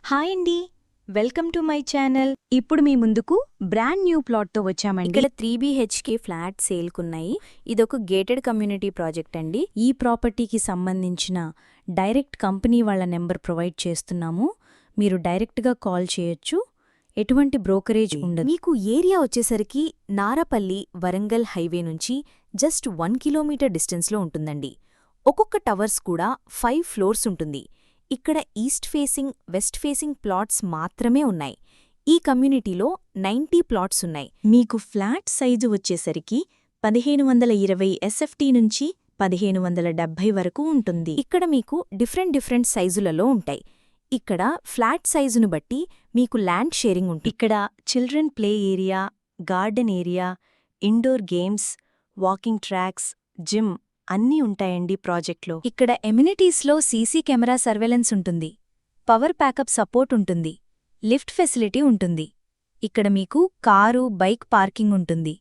Hi అండి, welcome to my channel. ఇప్పుడు మీ ముందుకు బ్రాండ్ న్యూ ప్లాట్తో వచ్చామండి. ఇక్కడ 3 BHK ఫ్లాట్ సేల్కున్నాయి. ఇదొక గేటెడ్ కమ్యూనిటీ ప్రాజెక్ట్ అండి. ఈ ప్రాపర్టీకి సంబంధించిన డైరెక్ట్ కంపెనీ వాళ్ళ నెంబర్ ప్రొవైడ్ చేస్తున్నాము. మీరు డైరెక్ట్గా కాల్ చేయొచ్చు. ఎటువంటి బ్రోకరేజ్ ఉండదు. మీకు ఏరియా వచ్చేసరికి నారపల్లి వరంగల్ హైవే నుంచి జస్ట్ 1 కిలోమీటర్ డిస్టెన్స్లో ఉంటుందండి. ఒక్కొక్క టవర్స్ కూడా 5 ఫ్లోర్స్ ఉంటుంది. ఇక్కడ east facing, west facing plots మాత్రమే ఉన్నాయి. ఈ కమ్యూనిటీలో 90 ప్లాట్స్ ఉన్నాయి. మీకు ఫ్లాట్ సైజు వచ్చేసరికి 1520 SFT నుంచి 1570 వరకు ఉంటుంది. ఇక్కడ మీకు డిఫరెంట్ సైజులలో ఉంటాయి. ఇక్కడ ఫ్లాట్ సైజును బట్టి మీకు ల్యాండ్ షేరింగ్ ఉంటుంది. ఇక్కడ children play area, garden area, indoor games, walking tracks, gym అన్నీ ఉంటాయండి ప్రాజెక్ట్లో. ఇక్కడ ఎమ్యూనిటీస్లో సీసీ కెమెరా సర్వేలెన్స్ ఉంటుంది, పవర్ ప్యాకప్ సపోర్ట్ ఉంటుంది, లిఫ్ట్ ఫెసిలిటీ ఉంటుంది. ఇక్కడ మీకు కారు, బైక్ పార్కింగ్ ఉంటుంది.